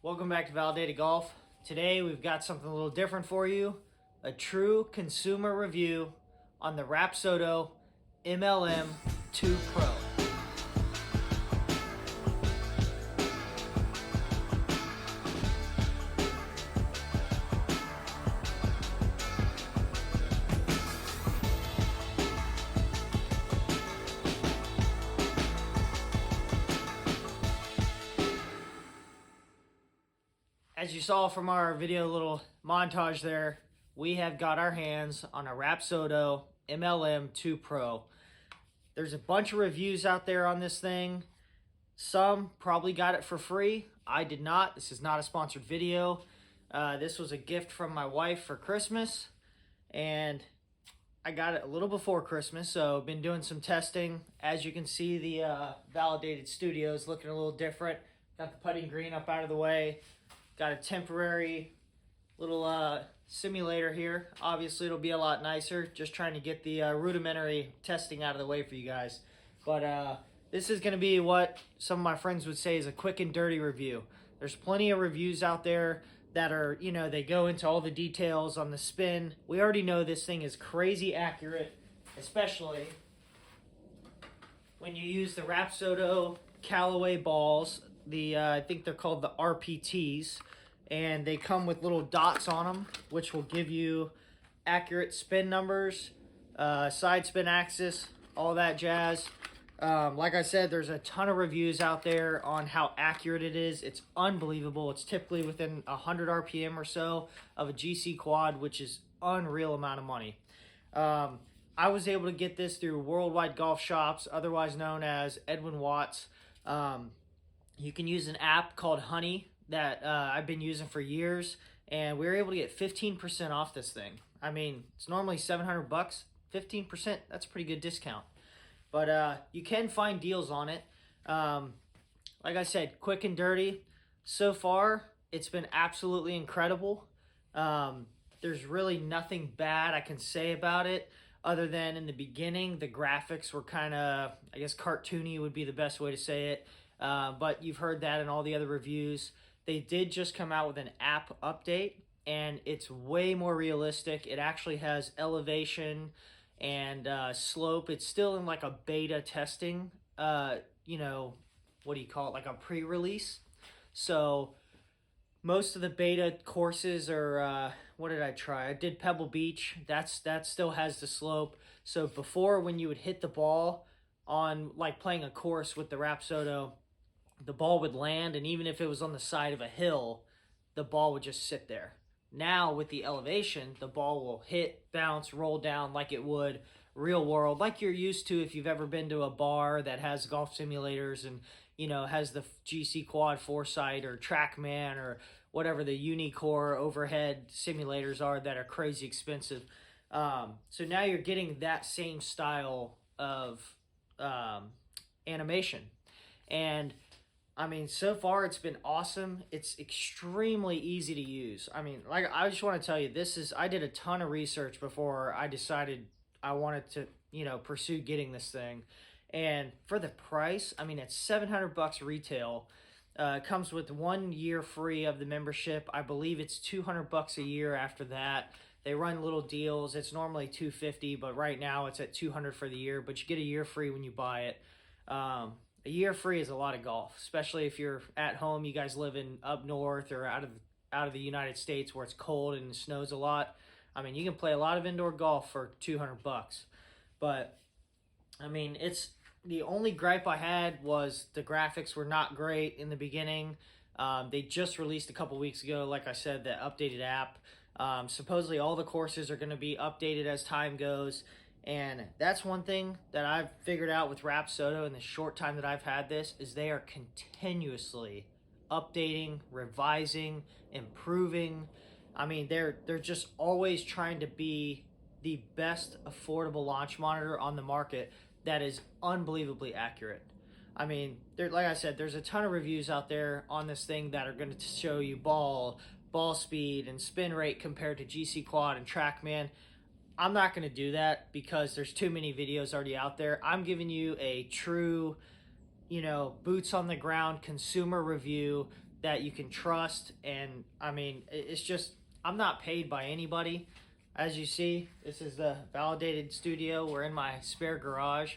Welcome back to Validated Golf. Today we've got something a little different for you, a true consumer review on the Rapsodo MLM2 Pro. As you saw from our video little montage there, we have got our hands on a Rapsodo MLM2 Pro. There's a bunch of reviews out there on this thing. Some probably got it for free. I did not. This is not a sponsored video. This was a gift from my wife for Christmas, and I got it a little before Christmas, so been doing some testing. As you can see, the Validated Studio is looking a little different. Got the putting green up out of the way. Got a temporary little simulator here. Obviously, it'll be a lot nicer. Just trying to get the rudimentary testing out of the way for you guys. But this is going to be what some of my friends would say is a quick and dirty review. There's plenty of reviews out there that are, you know, they go into all the details on the spin. We already know this thing is crazy accurate, especially when you use the Rapsodo Callaway balls. I think they're called the RPTs, and they come with little dots on them, which will give you accurate spin numbers, side spin axis, all that jazz. Like I said, there's a ton of reviews out there on how accurate it is. It's unbelievable. It's typically within 100 RPM or so of a GC quad, which is unreal amount of money. I was able to get this through Worldwide Golf Shops, otherwise known as Edwin Watts. You can use an app called Honey that I've been using for years, and we were able to get 15% off this thing. I mean, it's normally $700. 15%, that's a pretty good discount. But you can find deals on it. Like I said, quick and dirty. So far, it's been absolutely incredible. There's really nothing bad I can say about it, other than in the beginning, the graphics were kind of, I guess, cartoony would be the best way to say it. But you've heard that in all the other reviews. They did just come out with an app update, and it's way more realistic. It actually has elevation and slope. It's still in like a beta testing, you know, what do you call it, like a pre-release. So most of the beta courses are, what did I try? I did Pebble Beach. That still has the slope. So before, when you would hit the ball on, like, playing a course with the Rapsodo, the ball would land, and even if it was on the side of a hill, the ball would just sit there. Now, with the elevation, the ball will hit, bounce, roll down like it would real world, like you're used to if you've ever been to a bar that has golf simulators and, you know, has the GC Quad Foresight or TrackMan or whatever the Unicore overhead simulators are that are crazy expensive. So now you're getting that same style of animation. And I mean, so far it's been awesome. It's extremely easy to use. I mean, like, I just want to tell you, I did a ton of research before I decided I wanted to, you know, pursue getting this thing. And for the price, I mean, it's $700 retail. Comes with 1 year free of the membership. I believe it's $200 a year after that. They run little deals. It's normally $250, but right now it's at $200 for the year, but you get a year free when you buy it. A year free is a lot of golf, especially if you're at home. You guys live in up north or out of the United States where it's cold and it snows a lot. I mean, you can play a lot of indoor golf for $200. But I mean, it's the only gripe I had was the graphics were not great in the beginning. They just released a couple weeks ago, like I said, the updated app. Supposedly all the courses are going to be updated as time goes. And that's one thing that I've figured out with Rapsodo in the short time that I've had this, is they are continuously updating, revising, improving. I mean, they're just always trying to be the best affordable launch monitor on the market that is unbelievably accurate. I mean, like I said, there's a ton of reviews out there on this thing that are going to show you ball speed and spin rate compared to GC Quad and TrackMan. I'm not going to do that because there's too many videos already out there. I'm giving you a true, you know, boots on the ground consumer review that you can trust. And I mean, it's just, I'm not paid by anybody. As you see, this is the validated studio. We're in my spare garage.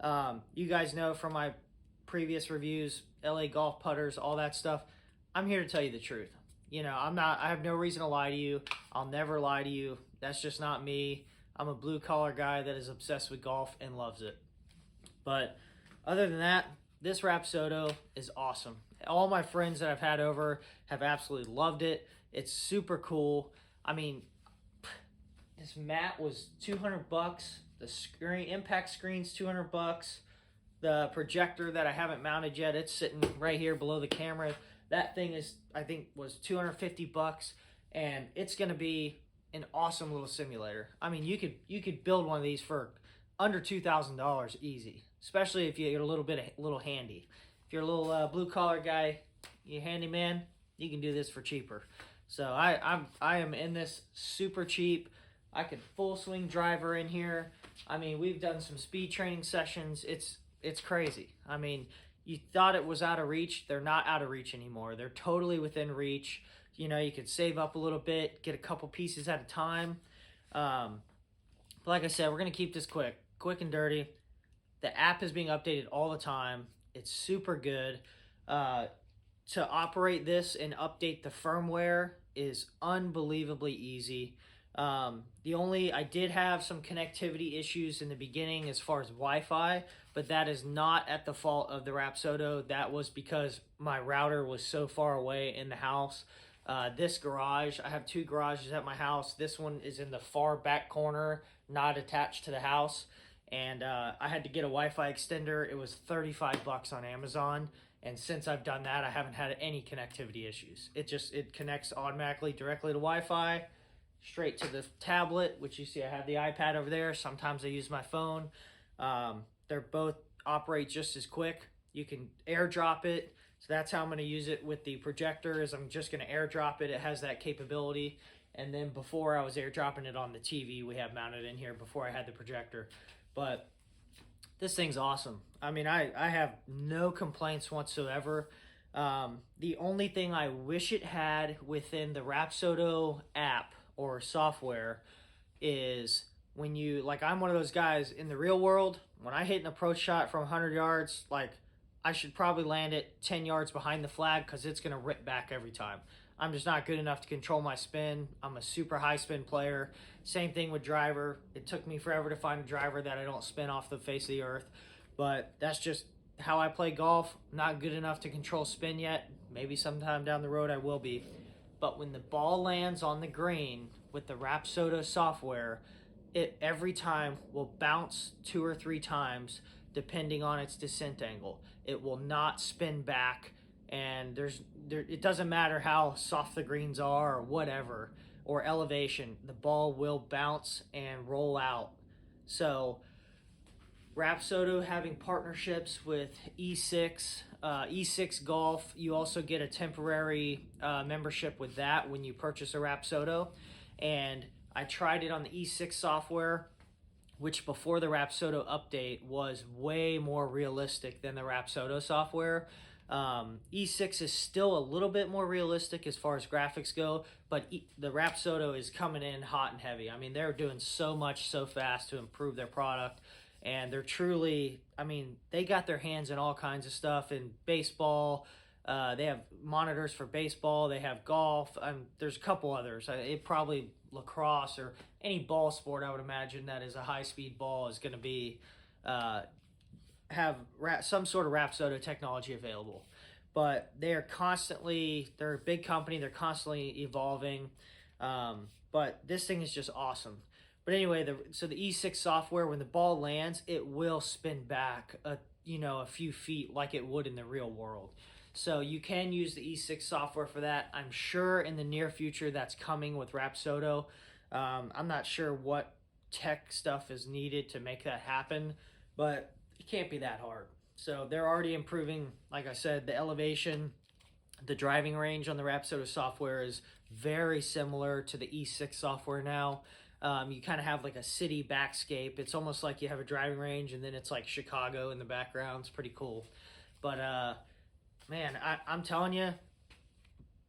You guys know from my previous reviews, LA golf putters, all that stuff. I'm here to tell you the truth. You know, I have no reason to lie to you. I'll never lie to you. That's just not me. I'm a blue collar guy that is obsessed with golf and loves it. But other than that, this Rapsodo is awesome. All my friends that I've had over have absolutely loved it. It's super cool. I mean, this mat was $200. The screen, impact screen's $200. The projector that I haven't mounted yet, it's sitting right here below the camera. That thing is, I think, was $250, and it's going to be an awesome little simulator. I mean, you could build one of these for under $2,000 easy, especially if you're a little handy. If you're a little blue collar guy, you handyman, you can do this for cheaper. So I am in this super cheap. I could full swing driver in here. I mean, we've done some speed training sessions. It's crazy. I mean, you thought it was out of reach. They're not out of reach anymore. They're totally within reach. You know, you could save up a little bit, get a couple pieces at a time. But like I said, we're going to keep this quick and dirty. The app is being updated all the time. It's super good. To operate this and update the firmware is unbelievably easy. I did have some connectivity issues in the beginning as far as Wi-Fi, but that is not at the fault of the Rapsodo. That was because my router was so far away in the house. This garage, I have two garages at my house. This one is in the far back corner, not attached to the house. And I had to get a Wi-Fi extender. It was $35 on Amazon. And since I've done that, I haven't had any connectivity issues. It connects automatically directly to Wi-Fi, straight to the tablet, which you see I have the iPad over there. Sometimes I use my phone. They're both operate just as quick. You can airdrop it. So that's how I'm going to use it with the projector, is I'm just going to airdrop it. It has that capability. And then before, I was airdropping it on the TV we have mounted in here before I had the projector. But this thing's awesome. I mean, I have no complaints whatsoever. The only thing I wish it had within the Rapsodo app or software is when you, like, I'm one of those guys in the real world, when I hit an approach shot from 100 yards, like, I should probably land it 10 yards behind the flag because it's going to rip back every time. I'm just not good enough to control my spin. I'm a super high spin player. Same thing with driver. It took me forever to find a driver that I don't spin off the face of the earth, but that's just how I play golf. Not good enough to control spin yet. Maybe sometime down the road I will be. But when the ball lands on the green with the Rapsodo software, it every time will bounce 2 or 3 times depending on its descent angle. It will not spin back, and it doesn't matter how soft the greens are or whatever, or elevation, the ball will bounce and roll out. So Rapsodo having partnerships with E6 Golf, you also get a temporary membership with that when you purchase a Rapsodo. And I tried it on the E6 software, which before the Rapsodo update was way more realistic than the Rapsodo software. E6 is still a little bit more realistic as far as graphics go, but the Rapsodo is coming in hot and heavy. I mean, they're doing so much so fast to improve their product, and they're truly, I mean, they got their hands in all kinds of stuff in baseball. They have monitors for baseball. They have golf. There's a couple others. It probably lacrosse or any ball sport, I would imagine, that is a high-speed ball is going to be have some sort of Rapsodo technology available. But they're a big company. They're constantly evolving. But this thing is just awesome. But anyway, so the E6 software, when the ball lands, it will spin back a few feet like it would in the real world. So you can use the E6 software for that. I'm sure in the near future that's coming with Rapsodo. I'm not sure what tech stuff is needed to make that happen, but it can't be that hard. So they're already improving, like I said, the elevation. The driving range on the Rapsodo software is very similar to the E6 software now. You kind of have like a city backscape. It's almost like you have a driving range and then it's like Chicago in the background. It's pretty cool. But man, I'm telling you,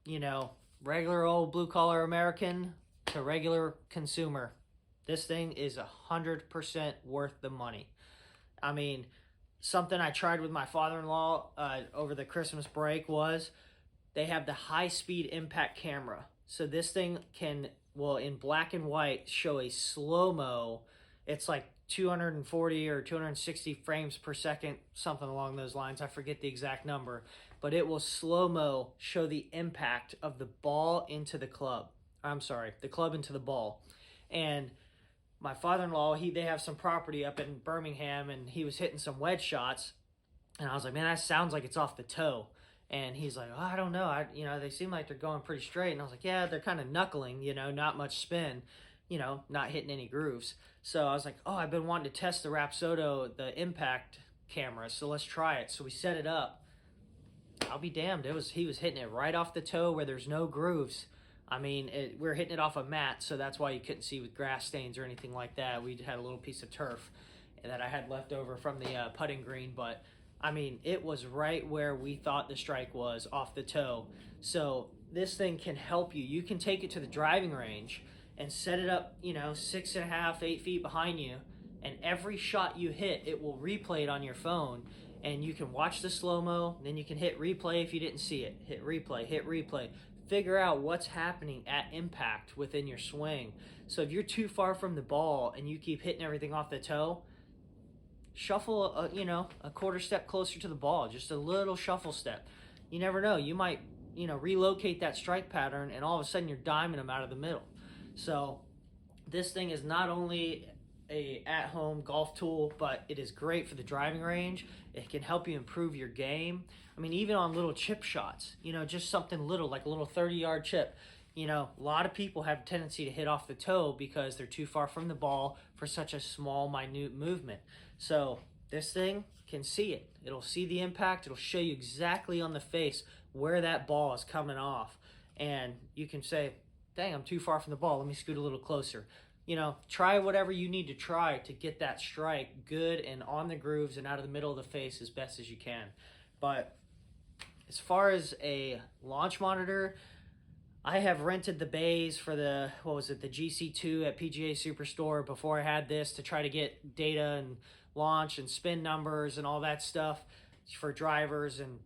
you know, regular old blue collar American to regular consumer, this thing is 100% worth the money. I mean, something I tried with my father-in-law over the Christmas break was they have the high-speed impact camera. So this thing will in black and white, show a slow-mo. It's like 240 or 260 frames per second, something along those lines. I forget the exact number. But it will slow-mo show the impact of the ball into the club. I'm sorry, the club into the ball. And my father-in-law, they have some property up in Birmingham, and he was hitting some wedge shots, and I was like, man, that sounds like it's off the toe. And he's like, oh, I don't know, they seem like they're going pretty straight. And I was like, yeah, they're kind of knuckling, not much spin, not hitting any grooves. So I was like, oh, I've been wanting to test the Rapsodo, the impact camera, so let's try it. So we set it up. I'll be damned, he was hitting it right off the toe where there's no grooves. I mean, we're hitting it off a mat, so that's why you couldn't see with grass stains or anything like that. We had a little piece of turf that I had left over from the putting green, but I mean, it was right where we thought the strike was, off the toe. So this thing can help you. You can take it to the driving range and set it up, 6.5, 8 feet behind you, and every shot you hit, it will replay it on your phone, and you can watch the slow-mo, then you can hit replay if you didn't see it. Hit replay. Figure out what's happening at impact within your swing. So if you're too far from the ball and you keep hitting everything off the toe, shuffle a quarter step closer to the ball, just a little shuffle step. You never know, you might relocate that strike pattern, and all of a sudden you're diming them out of the middle. So this thing is not only a at-home golf tool, but it is great for the driving range. It can help you improve your game. I mean, even on little chip shots, just something little, like a little 30-yard chip. A lot of people have a tendency to hit off the toe because they're too far from the ball for such a small, minute movement. So this thing can see it. It'll see the impact. It'll show you exactly on the face where that ball is coming off. And you can say, dang, I'm too far from the ball. Let me scoot a little closer. Try whatever you need to try to get that strike good and on the grooves and out of the middle of the face as best as you can. But as far as a launch monitor, I have rented the bays for the GC2 at PGA Superstore before I had this, to try to get data and launch and spin numbers and all that stuff for drivers. And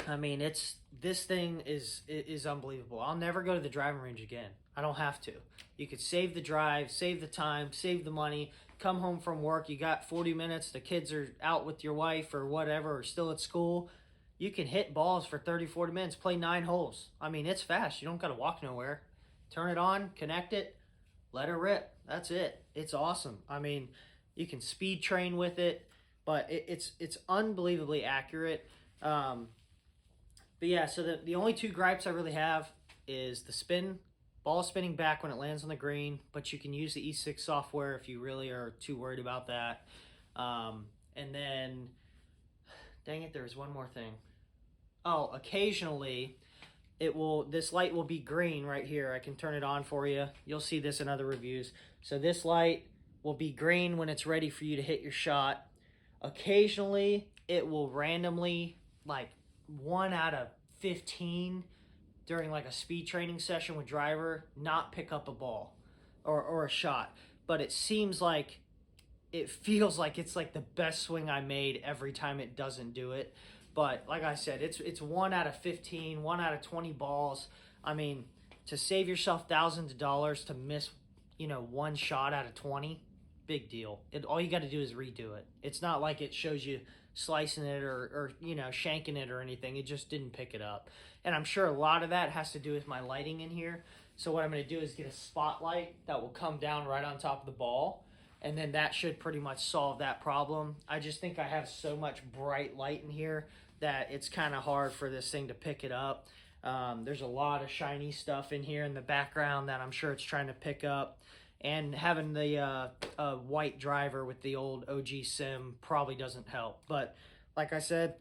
I mean, this thing is unbelievable. I'll never go to the driving range again. I don't have to. You could save the drive, save the time, save the money, come home from work, you got 40 minutes, the kids are out with your wife or whatever, or still at school. You can hit balls for 30, 40 minutes, play 9 holes. I mean, it's fast. You don't got to walk nowhere. Turn it on, connect it, let it rip. That's it. It's awesome. I mean, you can speed train with it, but it's unbelievably accurate. But yeah, so the only 2 gripes I really have is the ball spinning back when it lands on the green, but you can use the E6 software if you really are too worried about that. And then, dang it, there was one more thing. Oh, occasionally this light will be green right here. I can turn it on for you. You'll see this in other reviews. So this light will be green when it's ready for you to hit your shot. Occasionally, it will randomly, like 1 out of 15 during like a speed training session with driver, not pick up a ball or a shot. But it feels like it's like the best swing I made every time it doesn't do it. But like I said, it's 1 out of 15, 1 out of 20 balls. I mean, to save yourself thousands of dollars to miss, 1 shot out of 20, big deal. All you got to do is redo it. It's not like it shows you slicing it or shanking it or anything. It just didn't pick it up. And I'm sure a lot of that has to do with my lighting in here. So what I'm going to do is get a spotlight that will come down right on top of the ball. And then that should pretty much solve that problem. I just think I have so much bright light in here that it's kind of hard for this thing to pick it up. There's a lot of shiny stuff in here in the background that I'm sure it's trying to pick up. And having the white driver with the old OG sim probably doesn't help. But like I said,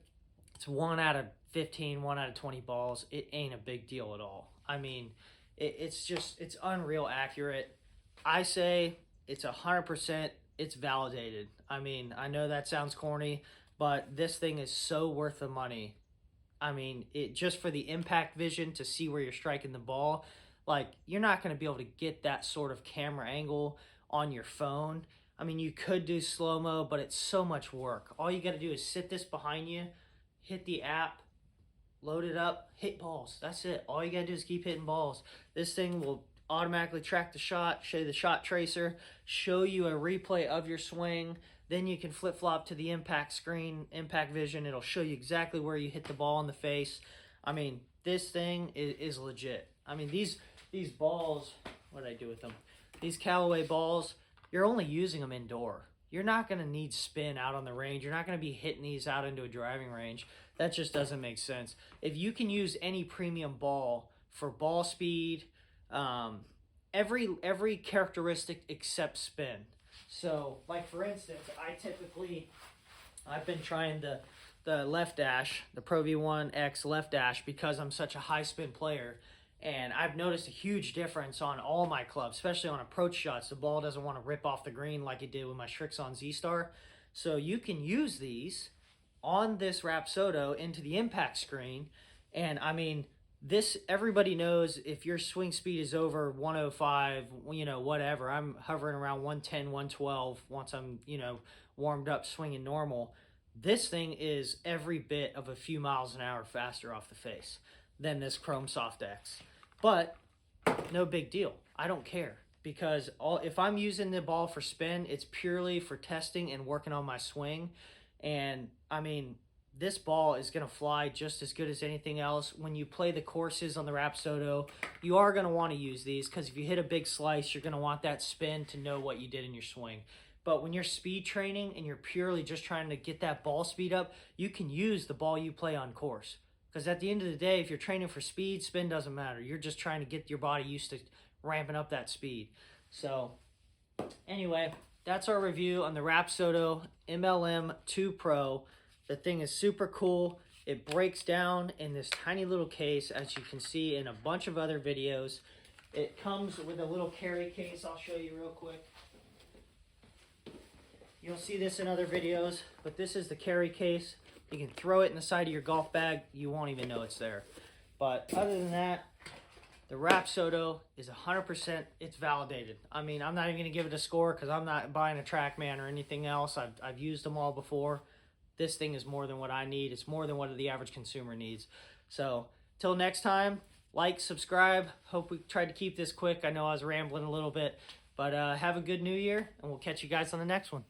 it's 1 out of 15, 1 out of 20 balls. It ain't a big deal at all. I mean, it's unreal accurate. I say it's 100%, it's validated. I mean, I know that sounds corny, but this thing is so worth the money. I mean, it just for the impact vision to see where you're striking the ball, like, you're not going to be able to get that sort of camera angle on your phone. I mean, you could do slow-mo, but it's so much work. All you got to do is sit this behind you, hit the app, load it up, hit balls. That's it. All you got to do is keep hitting balls. This thing will automatically track the shot, show you the shot tracer, show you a replay of your swing. Then you can flip-flop to the impact screen, impact vision. It'll show you exactly where you hit the ball in the face. I mean, this thing is legit. I mean, these balls, what did I do with them? These Callaway balls, you're only using them indoor. You're not going to need spin out on the range. You're not going to be hitting these out into a driving range. That just doesn't make sense. If you can use any premium ball for ball speed, every characteristic except spin. So, like for instance, I've been trying the left dash, the Pro V1 X left dash, because I'm such a high spin player. And I've noticed a huge difference on all my clubs, especially on approach shots. The ball doesn't want to rip off the green like it did with my Srixon Z-Star. So you can use these on this Rapsodo into the impact screen. And I mean, this, everybody knows if your swing speed is over 105, you know, whatever. I'm hovering around 110, 112 once I'm, you know, warmed up swinging normal. This thing is every bit of a few miles an hour faster off the face than this Chrome Soft X. But no big deal. I don't care, because if I'm using the ball for spin, it's purely for testing and working on my swing. And I mean, this ball is going to fly just as good as anything else. When you play the courses on the Rapsodo, you are going to want to use these, because if you hit a big slice, you're going to want that spin to know what you did in your swing. But when you're speed training and you're purely just trying to get that ball speed up, you can use the ball you play on course. Because at the end of the day, if you're training for speed, spin doesn't matter. You're just trying to get your body used to ramping up that speed. So anyway, that's our review on the Rapsodo MLM2 Pro. The thing is super cool. It breaks down in this tiny little case, as you can see in a bunch of other videos. It comes with a little carry case. I'll show you real quick. You'll see this in other videos, but this is the carry case. You can throw it in the side of your golf bag. You won't even know it's there. But other than that, the Rapsodo is 100%, it's validated. I mean, I'm not even going to give it a score because I'm not buying a TrackMan or anything else. I've used them all before. This thing is more than what I need. It's more than what the average consumer needs. So, till next time, like, subscribe. Hope we tried to keep this quick. I know I was rambling a little bit. But have a good new year, and we'll catch you guys on the next one.